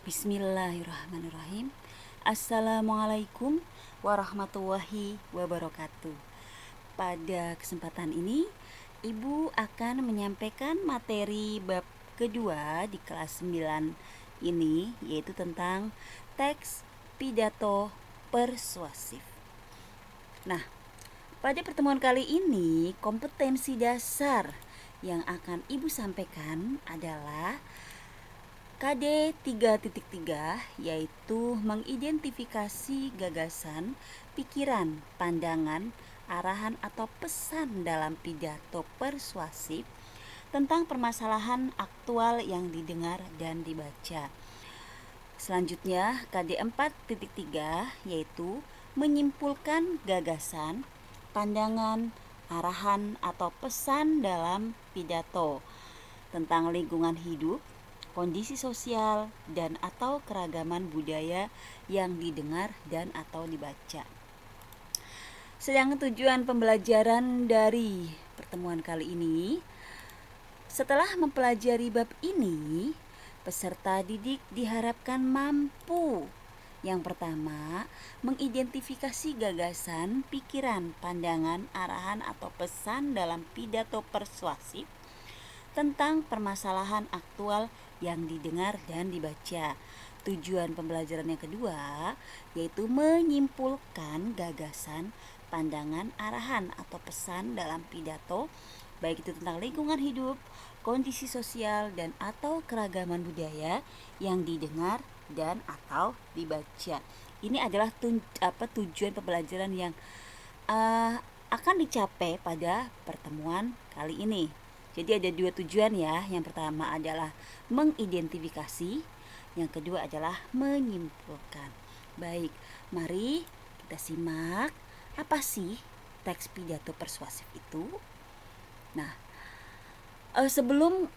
Bismillahirrahmanirrahim. Assalamualaikum warahmatullahi wabarakatuh. Pada kesempatan ini, Ibu akan menyampaikan materi bab kedua di kelas 9 ini, yaitu tentang teks pidato persuasif. Nah, pada pertemuan kali ini, kompetensi dasar yang akan Ibu sampaikan adalah KD 3.3, yaitu mengidentifikasi gagasan, pikiran, pandangan, arahan atau pesan dalam pidato persuasif tentang permasalahan aktual yang didengar dan dibaca. Selanjutnya KD 4.3, yaitu menyimpulkan gagasan, pandangan, arahan atau pesan dalam pidato tentang lingkungan hidup, kondisi sosial, dan atau keragaman budaya yang didengar dan atau dibaca. Sedang tujuan pembelajaran dari pertemuan kali ini, setelah mempelajari bab ini, peserta didik diharapkan mampu yang pertama, mengidentifikasi gagasan, pikiran, pandangan, arahan atau pesan dalam pidato persuasif tentang permasalahan aktual yang didengar dan dibaca. Tujuan pembelajaran yang kedua yaitu menyimpulkan gagasan, pandangan, arahan atau pesan dalam pidato, baik itu tentang lingkungan hidup, kondisi sosial dan atau keragaman budaya yang didengar dan atau dibaca. Ini adalah tujuan pembelajaran yang akan dicapai pada pertemuan kali ini. Jadi ada dua tujuan ya. Yang pertama adalah mengidentifikasi, yang kedua adalah menyimpulkan. Baik, mari kita simak apa sih teks pidato persuasif itu. Nah, sebelum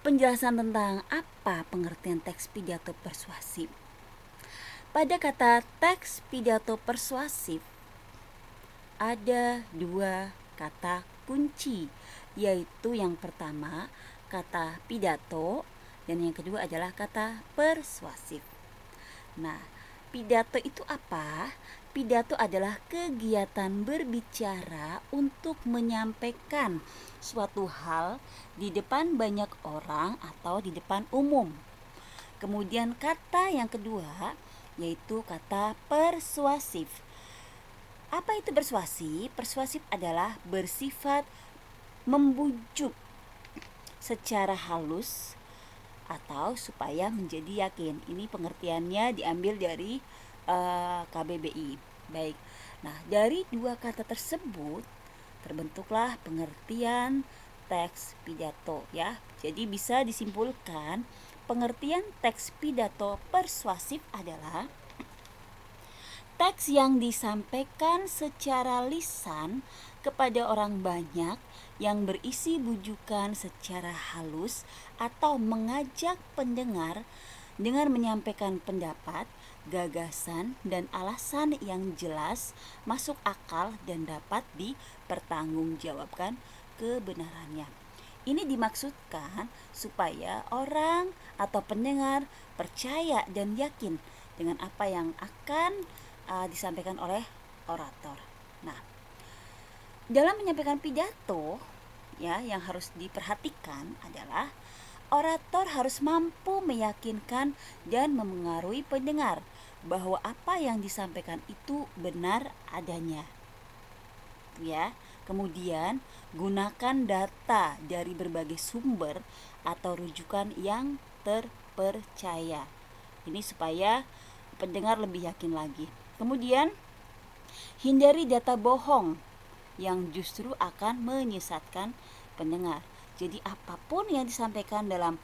penjelasan tentang apa pengertian teks pidato persuasif, pada kata teks pidato persuasif ada dua kata kunci, yaitu yang pertama kata pidato dan yang kedua adalah kata persuasif. Nah, pidato itu apa? Pidato adalah kegiatan berbicara untuk menyampaikan suatu hal di depan banyak orang atau di depan umum. Kemudian kata yang kedua yaitu kata persuasif. Apa itu persuasif? Persuasif adalah bersifat membujuk secara halus atau supaya menjadi yakin. Ini pengertiannya diambil dari KBBI. Baik. Nah, dari dua kata tersebut terbentuklah pengertian teks pidato ya. Jadi bisa disimpulkan pengertian teks pidato persuasif adalah teks yang disampaikan secara lisan kepada orang banyak yang berisi bujukan secara halus atau mengajak pendengar dengan menyampaikan pendapat, gagasan, dan alasan yang jelas, masuk akal, dan dapat dipertanggungjawabkan kebenarannya. Ini dimaksudkan supaya orang atau pendengar percaya dan yakin dengan apa yang akan disampaikan oleh orator. Nah, dalam menyampaikan pidato ya, yang harus diperhatikan adalah orator harus mampu meyakinkan dan memengaruhi pendengar bahwa apa yang disampaikan itu benar adanya. Ya, kemudian gunakan data dari berbagai sumber atau rujukan yang terpercaya. Ini supaya pendengar lebih yakin lagi. Kemudian hindari data bohong yang justru akan menyesatkan pendengar. Jadi apapun yang disampaikan dalam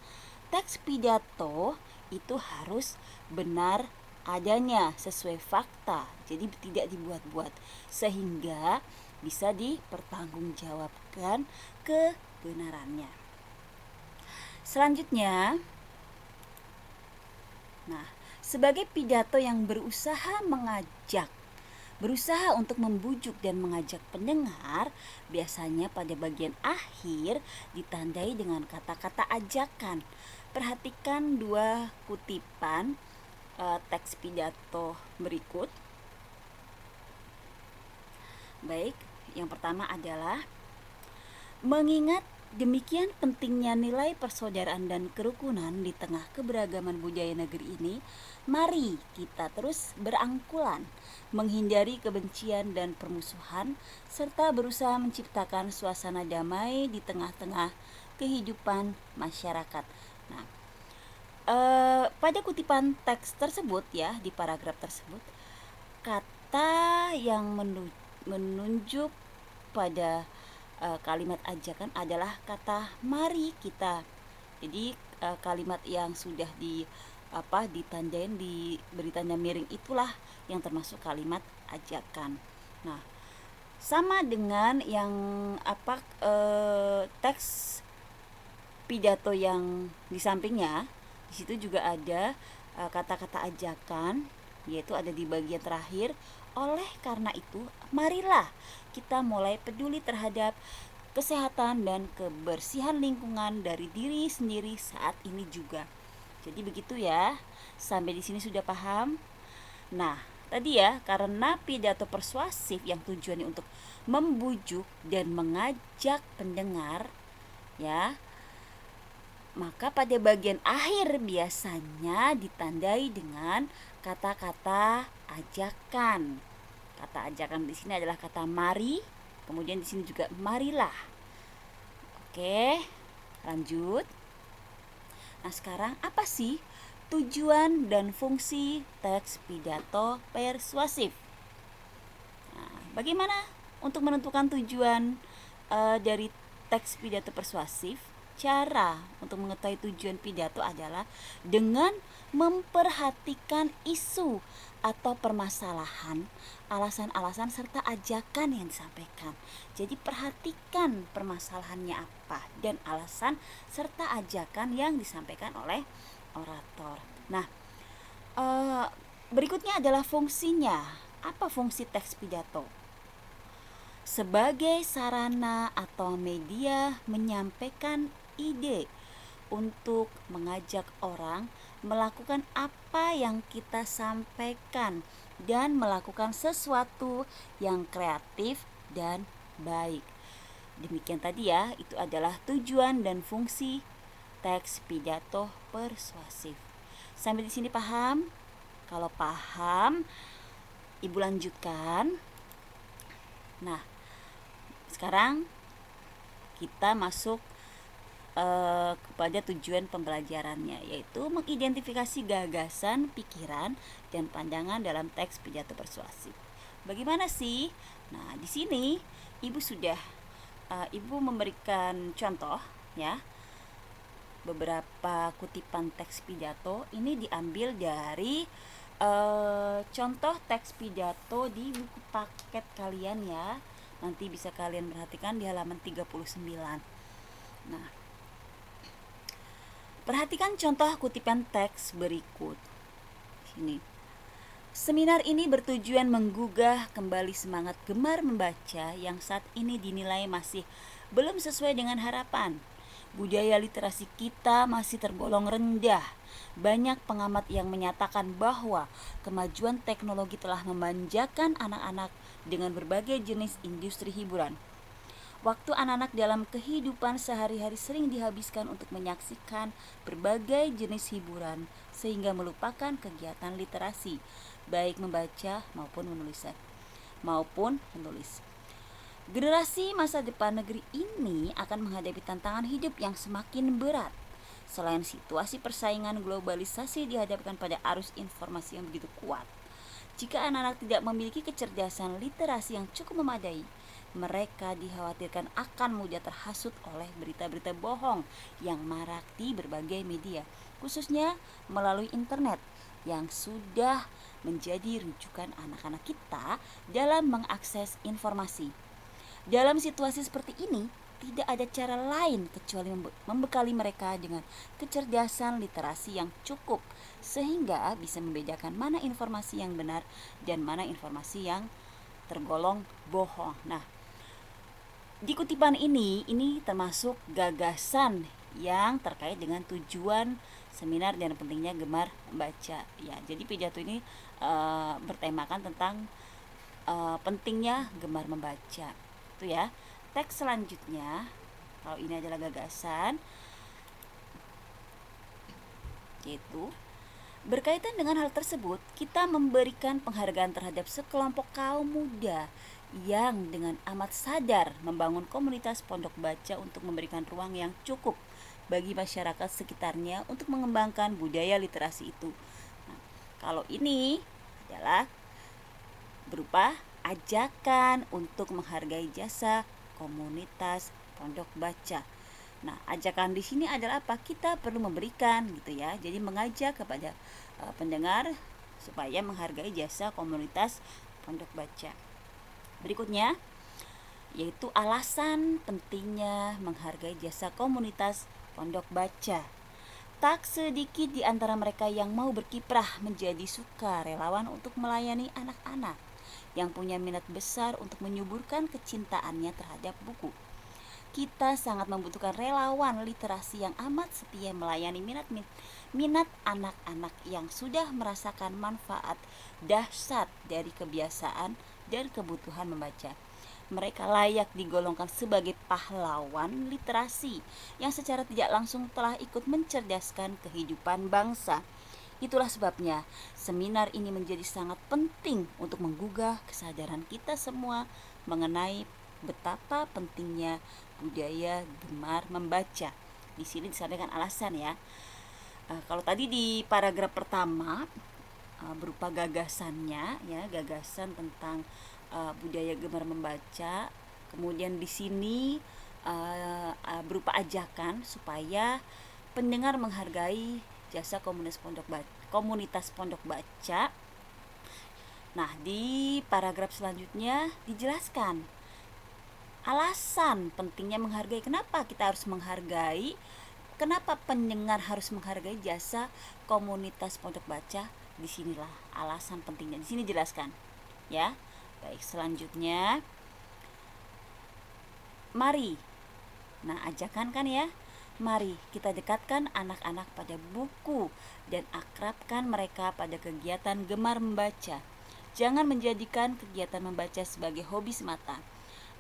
teks pidato itu harus benar adanya, sesuai fakta. Jadi tidak dibuat-buat sehingga bisa dipertanggungjawabkan kebenarannya. Selanjutnya, nah, sebagai pidato yang berusaha untuk membujuk dan mengajak pendengar, biasanya pada bagian akhir ditandai dengan kata-kata ajakan Perhatikan dua kutipan teks pidato berikut. Baik, yang pertama adalah mengingat demikian pentingnya nilai persaudaraan dan kerukunan di tengah keberagaman budaya negeri ini, mari kita terus berangkulan, menghindari kebencian dan permusuhan, serta berusaha menciptakan suasana damai di tengah-tengah kehidupan masyarakat. Nah, pada kutipan teks tersebut ya, di paragraf tersebut, kata yang menunjuk pada kalimat ajakan adalah kata mari kita. Jadi kalimat yang sudah ditandain, diberi tanda miring, itulah yang termasuk kalimat ajakan. Nah, sama dengan yang teks pidato yang di sampingnya, di situ juga ada kata-kata ajakan, yaitu ada di bagian terakhir. Oleh karena itu, marilah kita mulai peduli terhadap kesehatan dan kebersihan lingkungan dari diri sendiri saat ini juga. Jadi begitu ya. Sampai di sini sudah paham? Nah, tadi ya, karena pidato persuasif yang tujuannya untuk membujuk dan mengajak pendengar, ya, maka pada bagian akhir biasanya ditandai dengan kata-kata ajakan. Kata ajakan di sini adalah kata mari, kemudian di sini juga marilah. Oke, lanjut. Nah, sekarang apa sih tujuan dan fungsi teks pidato persuasif? Nah, bagaimana untuk menentukan tujuan dari teks pidato persuasif? Cara untuk mengetahui tujuan pidato adalah dengan memperhatikan isu atau permasalahan, alasan-alasan serta ajakan yang disampaikan. Jadi perhatikan permasalahannya apa dan alasan serta ajakan yang disampaikan oleh orator. Nah, berikutnya adalah fungsinya. Apa fungsi teks pidato? Sebagai sarana atau media menyampaikan ide untuk mengajak orang melakukan apa yang kita sampaikan dan melakukan sesuatu yang kreatif dan baik. Demikian tadi ya, itu adalah tujuan dan fungsi teks pidato persuasif. Sampai di sini paham? Kalau paham, Ibu lanjutkan. Nah, sekarang kita masuk kepada tujuan pembelajarannya, yaitu mengidentifikasi gagasan, pikiran, dan pandangan dalam teks pidato persuasif. Bagaimana sih? Nah, di sini Ibu memberikan contoh ya. Beberapa kutipan teks pidato ini diambil dari contoh teks pidato di buku paket kalian ya. Nanti bisa kalian perhatikan di halaman 39. Nah, perhatikan contoh kutipan teks berikut. Sini. Seminar ini bertujuan menggugah kembali semangat gemar membaca yang saat ini dinilai masih belum sesuai dengan harapan. Budaya literasi kita masih tergolong rendah. Banyak pengamat yang menyatakan bahwa kemajuan teknologi telah memanjakan anak-anak dengan berbagai jenis industri hiburan. Waktu anak-anak dalam kehidupan sehari-hari sering dihabiskan untuk menyaksikan berbagai jenis hiburan sehingga melupakan kegiatan literasi, baik membaca maupun menulis. Generasi masa depan negeri ini akan menghadapi tantangan hidup yang semakin berat. Selain situasi persaingan globalisasi dihadapkan pada arus informasi yang begitu kuat. Jika anak-anak tidak memiliki kecerdasan literasi yang cukup memadai, mereka dikhawatirkan akan mudah terhasut oleh berita-berita bohong yang marak di berbagai media, khususnya melalui internet yang sudah menjadi rujukan anak-anak kita dalam mengakses informasi. Dalam situasi seperti ini, tidak ada cara lain kecuali membekali mereka dengan kecerdasan literasi yang cukup sehingga bisa membedakan mana informasi yang benar dan mana informasi yang tergolong bohong. Nah, di kutipan ini termasuk gagasan yang terkait dengan tujuan seminar dan pentingnya gemar membaca. Ya, jadi pidato ini bertemakan tentang pentingnya gemar membaca. Itu ya. Teks selanjutnya, kalau ini adalah gagasan, yaitu berkaitan dengan hal tersebut, kita memberikan penghargaan terhadap sekelompok kaum muda yang dengan amat sadar membangun komunitas pondok baca untuk memberikan ruang yang cukup bagi masyarakat sekitarnya untuk mengembangkan budaya literasi itu. Nah, kalau ini adalah berupa ajakan untuk menghargai jasa komunitas pondok baca. Nah, ajakan di sini adalah apa? Kita perlu memberikan gitu ya. Jadi mengajak kepada pendengar supaya menghargai jasa komunitas pondok baca. Berikutnya yaitu alasan pentingnya menghargai jasa komunitas pondok baca. Tak sedikit di antara mereka yang mau berkiprah menjadi sukarelawan untuk melayani anak-anak yang punya minat besar untuk menyuburkan kecintaannya terhadap buku. Kita sangat membutuhkan relawan literasi yang amat setia melayani minat anak-anak yang sudah merasakan manfaat dahsyat dari kebiasaan dan kebutuhan membaca. Mereka layak digolongkan sebagai pahlawan literasi yang secara tidak langsung telah ikut mencerdaskan kehidupan bangsa. Itulah sebabnya seminar ini menjadi sangat penting untuk menggugah kesadaran kita semua mengenai betapa pentingnya budaya gemar membaca. Di sini disampaikan alasan ya. Kalau tadi di paragraf pertama berupa gagasannya ya, gagasan tentang budaya gemar membaca. Kemudian di sini berupa ajakan supaya pendengar menghargai jasa komunitas pondok baca. Nah, di paragraf selanjutnya dijelaskan alasan pentingnya menghargai. Kenapa kita harus menghargai? Kenapa pendengar harus menghargai jasa komunitas pondok baca? Disinilah alasan pentingnya. Di sini jelaskan, ya. Baik, selanjutnya, mari. Nah, ajakan kan ya. Mari kita dekatkan anak-anak pada buku dan akrabkan mereka pada kegiatan gemar membaca. Jangan menjadikan kegiatan membaca sebagai hobi semata,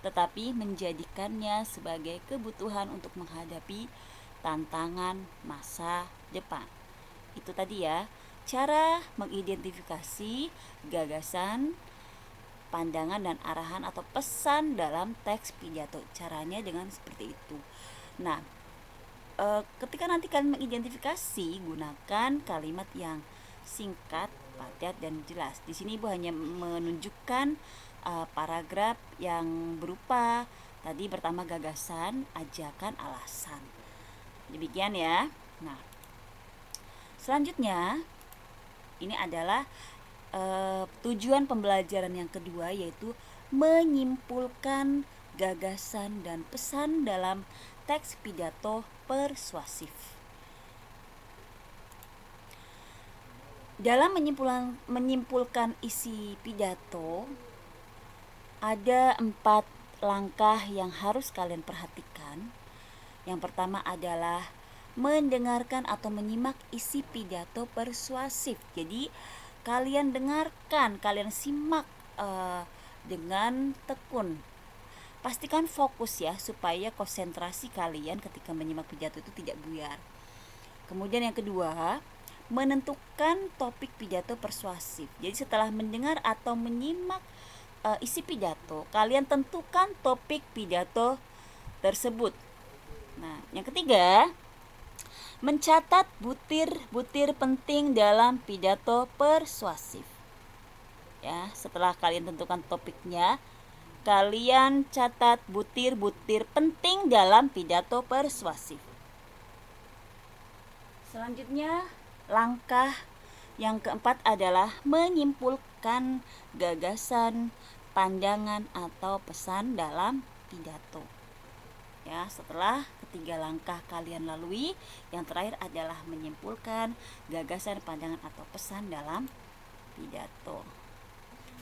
tetapi menjadikannya sebagai kebutuhan untuk menghadapi tantangan masa depan. Itu tadi ya, cara mengidentifikasi gagasan, pandangan dan arahan atau pesan dalam teks pidato. Caranya dengan seperti itu. Nah, ketika nanti kalian mengidentifikasi, gunakan kalimat yang singkat, padat dan jelas. Di sini Ibu hanya menunjukkan paragraf yang berupa tadi pertama gagasan, ajakan, alasan. Demikian ya. Nah, selanjutnya ini adalah tujuan pembelajaran yang kedua, yaitu menyimpulkan gagasan dan pesan dalam teks pidato persuasif. Dalam menyimpulkan isi pidato, ada 4 langkah yang harus kalian perhatikan. Yang pertama adalah mendengarkan atau menyimak isi pidato persuasif. Jadi kalian dengarkan, kalian simak dengan tekun. Pastikan fokus ya, supaya konsentrasi kalian ketika menyimak pidato itu tidak buyar. Kemudian yang kedua, menentukan topik pidato persuasif. Jadi setelah mendengar atau menyimak isi pidato, kalian tentukan topik pidato tersebut. Nah, yang ketiga, mencatat butir-butir penting dalam pidato persuasif. Ya, setelah kalian tentukan topiknya, kalian catat butir-butir penting dalam pidato persuasif. Selanjutnya, langkah yang keempat adalah menyimpulkan gagasan, pandangan atau pesan dalam pidato. Ya, setelah ketiga langkah kalian lalui, yang terakhir adalah menyimpulkan gagasan, pandangan atau pesan dalam pidato.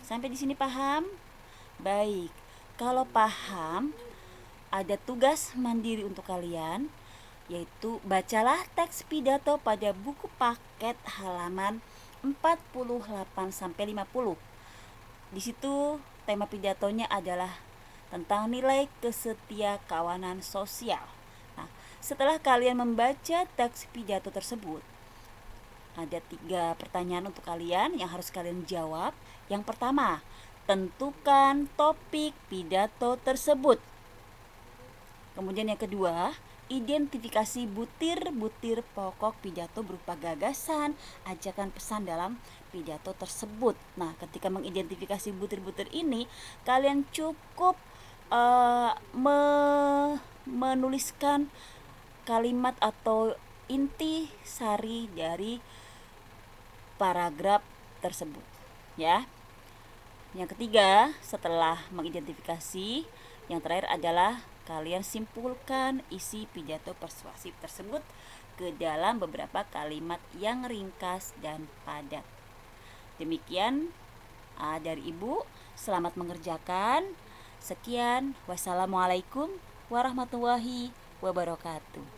Sampai di sini paham? Baik, kalau paham, ada tugas mandiri untuk kalian. yaitu bacalah teks pidato pada buku paket halaman 48 sampai 50. Di situ tema pidatonya adalah tentang nilai kesetiakawanan sosial. Nah, setelah kalian membaca teks pidato tersebut, ada 3 pertanyaan untuk kalian yang harus kalian jawab. Yang pertama, tentukan topik pidato tersebut. Kemudian yang kedua, identifikasi butir-butir pokok pidato berupa gagasan, ajakan, pesan dalam pidato tersebut. Nah, ketika mengidentifikasi butir-butir ini, kalian cukup menuliskan kalimat atau inti sari dari paragraf tersebut, ya. Yang ketiga, setelah mengidentifikasi, yang terakhir adalah kalian simpulkan isi pidato persuasif tersebut ke dalam beberapa kalimat yang ringkas dan padat. Demikian dari Ibu, selamat mengerjakan. Sekian, wassalamualaikum warahmatullahi wabarakatuh.